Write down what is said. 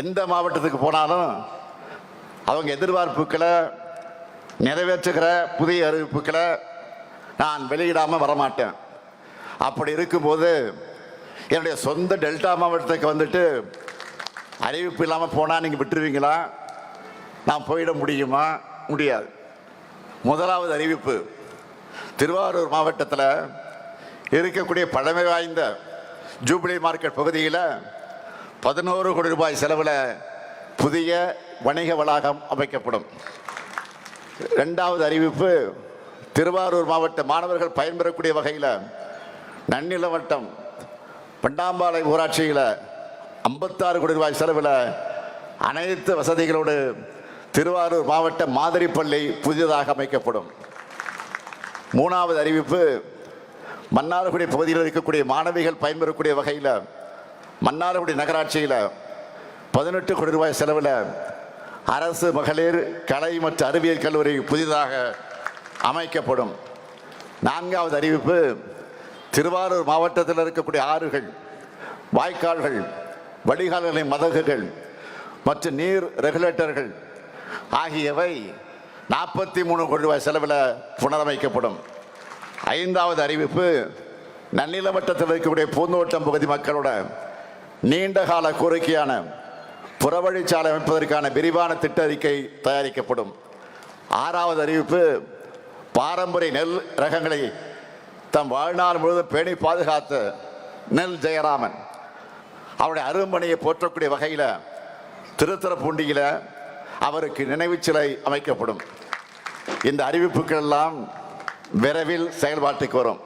எந்த மாவட்டத்துக்கு போனாலும் அவங்க எதிர்பார்ப்புகளை நிறைவேற்றுகிற புதிய அறிவிப்புகளை நான் வெளியிடாமல் வரமாட்டேன். அப்படி இருக்கும்போது என்னுடைய சொந்த டெல்டா மாவட்டத்துக்கு வந்துட்டு அறிவிப்பு இல்லாமல் போனால் நீங்கள் விட்டுருவீங்களா? நான் போயிட முடியுமா? முடியாது. முதலாவது அறிவிப்பு, திருவாரூர் மாவட்டத்தில் இருக்கக்கூடிய பழமை வாய்ந்த ஜூபிலி மார்க்கெட் பகுதியில் 11 கோடி ரூபாய் செலவில் புதிய வணிக வளாகம் அமைக்கப்படும். இரண்டாவது அறிவிப்பு, திருவாரூர் மாவட்ட மாணவர்கள் பயன்பெறக்கூடிய வகையில் நன்னிலம் வட்டம் பண்டாம்பாளை ஊராட்சியில் 56 கோடி ரூபாய் செலவில் அனைத்து வசதிகளோடு திருவாரூர் மாவட்ட மாதிரி பள்ளி புதிதாக அமைக்கப்படும். மூணாவது அறிவிப்பு, மன்னார்குடி பகுதியில் இருக்கக்கூடிய மாணவிகள் பயன்பெறக்கூடிய வகையில் மன்னார்குடி நகராட்சியில் 18 கோடி ரூபாய் செலவில் அரசு மகளிர் கலை மற்றும் அறிவியல் கல்லூரி புதிதாக அமைக்கப்படும். நான்காவது அறிவிப்பு, திருவாரூர் மாவட்டத்தில் இருக்கக்கூடிய ஆறுகள், வாய்க்கால்கள், வடிகால்களின் மதகுகள் மற்றும் நீர் ரெகுலேட்டர்கள் ஆகியவை 43 கோடி ரூபாய் செலவில் புனரமைக்கப்படும். ஐந்தாவது அறிவிப்பு, நன்னிலம் வட்டத்தில் இருக்கக்கூடிய பூந்தோட்டம் பகுதி மக்களோட நீண்டகால கோரிக்கையான புறவழிச்சாலை அமைப்பதற்கான விரிவான திட்ட அறிக்கை தயாரிக்கப்படும். ஆறாவது அறிவிப்பு, பாரம்பரிய நெல் ரகங்களை தம் வாழ்நாள் முழுவதும் பேணி பாதுகாத்த நெல் ஜெயராமன் அவருடைய அரும்பணியை போற்றக்கூடிய வகையில் திருத்துறைப்பூண்டியில் அவருக்கு நினைவு சிலை அமைக்கப்படும். இந்த அறிவிப்புகள் எல்லாம் விரைவில் செயல்பாட்டுக்கு வரும்.